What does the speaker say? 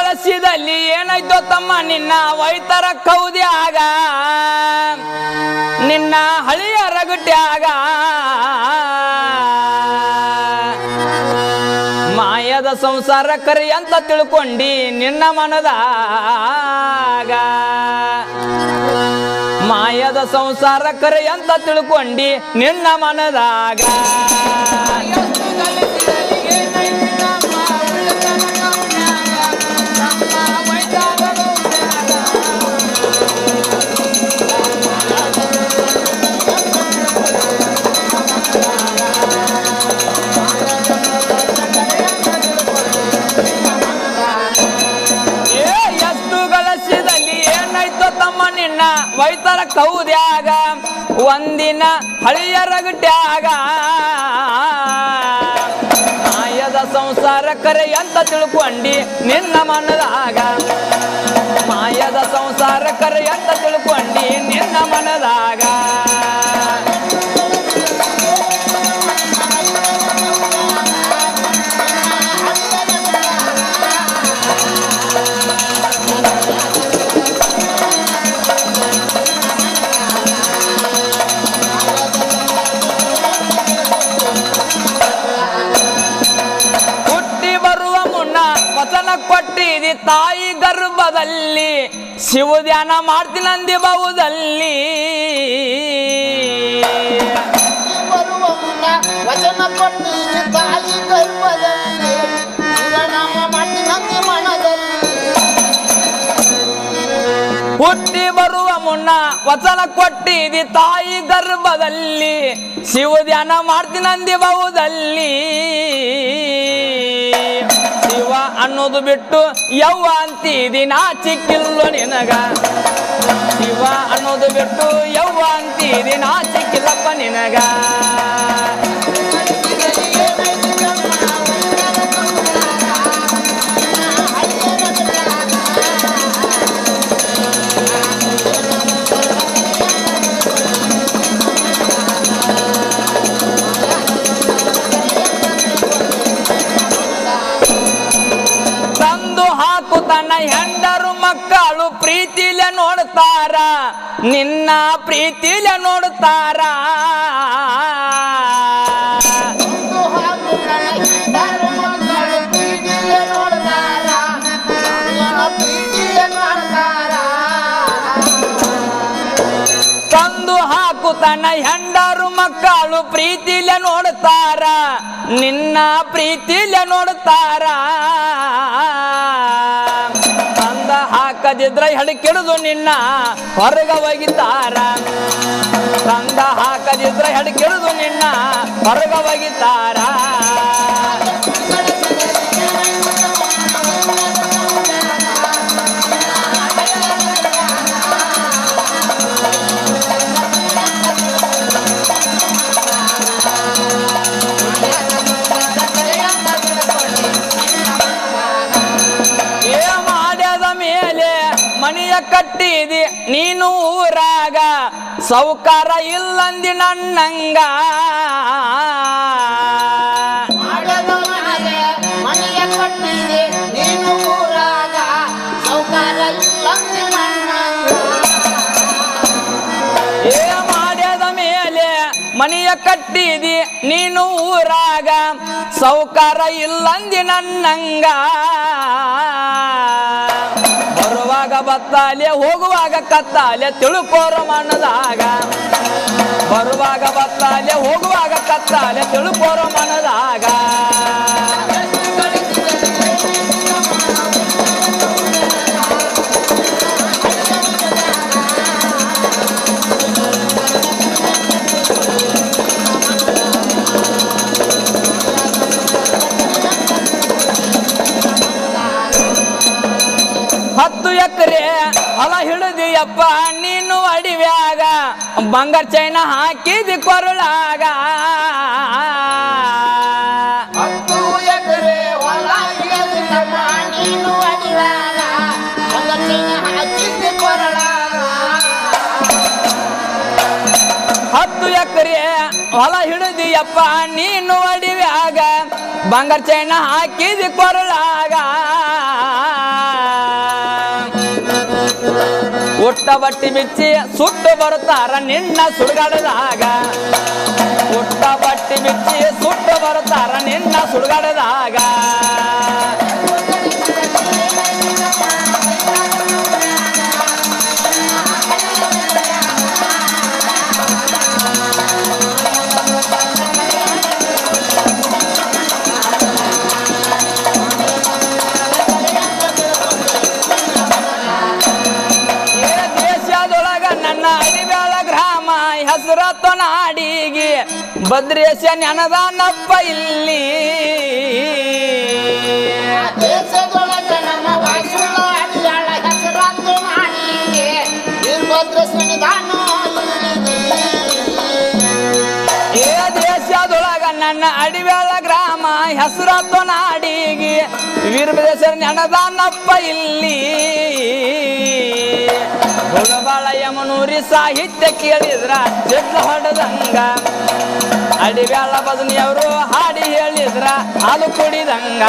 ಗಳಿಸಿದಲ್ಲಿ ಏನಾಯ್ತೋ ತಮ್ಮ ನಿನ್ನ ಒಯ್ತರ ಕೌದ್ಯಾಗ ನಿನ್ನ ಹಳಿಯ ರಗಟ್ಯಾಗ ಮಾಯದ ಸಂಸಾರ ಕರಿ ಅಂತ ತಿಳ್ಕೊಂಡಿ ನಿನ್ನ ಮನದಾಗ ಮಾಯದ ಸಂಸಾರ ಕರಿ ಅಂತ ತಿಳ್ಕೊಂಡಿ ನಿನ್ನ ಮನದಾಗ ನಿನ್ನ ವೈತರ ಕೌದ್ಯಾಗ ಒಂದಿನ ಹಳಿಯ ರಗಟ್ಯಾಗ ಮಾಯದ ಸಂಸಾರ ಕರೆ ಅಂತ ತಿಳ್ಕೊಂಡಿ ನಿನ್ನ ಮನದಾಗ ಮಾಯದ ಸಂಸಾರ ಕರೆ ಅಂತ ತಿಳ್ಕೊಂಡಿ ನಿನ್ನ ಮನದಾಗ ಕೊಟ್ಟಿದಿ ತಾಯಿ ಗರ್ಭದಲ್ಲಿ ಶಿವ ಧ್ಯಾನ ಮಾಡ್ತೀನಂದಿ ಬಹುದಲ್ಲಿ ವಚನ ಕೊಟ್ಟಿದಿ ತಾಯಿ ಗರ್ಭದಲ್ಲಿ ಶಿವನಾಮ ಮಾಡ್ತೀನಂದಿ ಮನದಲ್ಲಿ ಹುಟ್ಟಿ ಬರುವ ಮುನ್ನ ವಚನ ಕೊಟ್ಟಿದಿ ತಾಯಿ ಗರ್ಭದಲ್ಲಿ ಶಿವ ಧ್ಯಾನ ಮಾಡ್ತೀನಂದಿ ಬಹುದಲ್ಲಿ ಶಿವ ಅನ್ನೋದು ಬಿಟ್ಟು ಯವ್ವ ಅಂತಿದಿ ನಾಚಿಕಿಲ್ಲೋ ನಿನಗ ಶಿವ ಅನ್ನೋದು ಬಿಟ್ಟು ಯವ್ವ ಅಂತಿದಿ ನಾಚಿಕಿಲ್ಲಪ್ಪ ನಿನಗ ತನ್ನ ಹೆಂಡರು ಮಕ್ಕಳು ಪ್ರೀತಿಲೆ ನೋಡ್ತಾರ ನಿನ್ನ ಪ್ರೀತಿಲೆ ನೋಡ್ತಾರ ತಂದು ಹಾಕು ತನ್ನ ಹೆಂಡರು ಮಕ್ಕಳು ಪ್ರೀತಿಲೆ ನೋಡ್ತಾರ ನಿನ್ನ ಪ್ರೀತಿಲೆ ನೋಡ್ತಾರ ಹಾಕದಿದ್ರ ಹೆಡಕಿಡಿದು ನಿನ್ನ ಹೊರಗ ಒಗಿತಾರ ತಂದ ಹಾಕದಿದ್ರ ಹೆಡಕಿಡಿದು ನಿನ್ನ ಹೊರಗ ಒಗಿತಾರ ಮನೆಯ ಕಟ್ಟಿದಿ ನೀನು ಊರಾಗ ಸೌಕಾರ ಇಲ್ಲಂದಿ ನನ್ನಂಗ ಮನೆಯ ಕಟ್ಟಿದಿ ನೀನು ಊರಾಗ ಸೌಕಾರ ಇಲ್ಲಂದಿ ನನ್ನಂಗ ಏ ಮಾಡ್ಯದ ಮೇಲೆ ಮನೆಯ ಕಟ್ಟಿದಿ ನೀನು ಊರಾಗ ಸೌಕಾರ ಇಲ್ಲಂದಿ ನನ್ನಂಗ ಬರುವಾಗ ಬತ್ತಾಲೆ ಹೋಗುವಾಗ ಕತ್ತಾಲೆ ತಿಳುಕೋರ ಮನದಾಗ ಬರುವಾಗ ಬತ್ತಾಲೆ ಹೋಗುವಾಗ ಕತ್ತಾಲೆ ತಿಳುಕೋರ ಮನದಾಗ ಹತ್ತು ಎಕರೆ ಹೊಲ ಹಿಡಿದಿಯಪ್ಪ ನೀನು ಅಡಿವ್ಯಾಗ ಬಂಗಾರ ಚೈನ ಹಾಕಿದಿ ಕೊರಳಾಗ 10 ಎಕರೆ ಹೊಲ ಹಿಡಿದಿಯಪ್ಪ ನೀನು ಅಡಿವ್ಯಾಗ ಬಂಗಾರ ಚೈನ ಹಾಕಿದಿ ಕೊರಳಾಗ 10 ಎಕರೆ ಹೊಲ ಹಿಡಿದಿಯಪ್ಪ ನೀನು ಅಡಿವ್ಯಾಗ ಬಂಗಾರ ಚೈನ ಹಾಕಿದಿ ಕೊರಳಾಗ ಬಟ್ಟಿ ಬಿಚ್ಚಿ ಸುಟ್ಟು ಬರುತ್ತಾರ ನಿನ್ನ ಸುಡುಗಾಡದಾಗ ಪುಟ್ಟ ಬಟ್ಟಿ ಬಿಚ್ಚಿ ಸುಟ್ಟು ಬರುತ್ತಾರ ನಿನ್ನ ಸುಡುಗಾಡದಾಗ ಹೆಸರತ್ತ ನಾಡಿಗೆ ಭದ್ರೇಶ ನೆನದಾನಪ್ಪ ಇಲ್ಲಿ ದೇಶದೊಳಗ ನಮ್ಮ ವಾಸುಳ ಅಡಿಯಾಳ ಹೆಸರತ್ತು ನಾಡಿಗೆ ವೀರಭದ್ರ ಸನ್ನಿಧಾನ ಏ ದೇಶದೊಳಗ ನನ್ನ ಅಡಿವ್ಯಾಳ ಗ್ರಾಮ ಹೆಸರತ್ತ ನಾಡಿಗೆ ವೀರಭದ್ರ ನೆನದಾನಪ್ಪ ಇಲ್ಲಿ ಹುಡುಬಾಳ ಯಮನೂರಿ ಸಾಹಿತ್ಯ ಕೇಳಿದ್ರ ಸಿಡ್ಲ ಹೊಡೆದಂಗ ಅಡಿವ್ಯಾಳ ಭಜನಿಯವರು ಹಾಡಿ ಹೇಳಿದ್ರ ಹಾಲು ಕುಡಿದಂಗ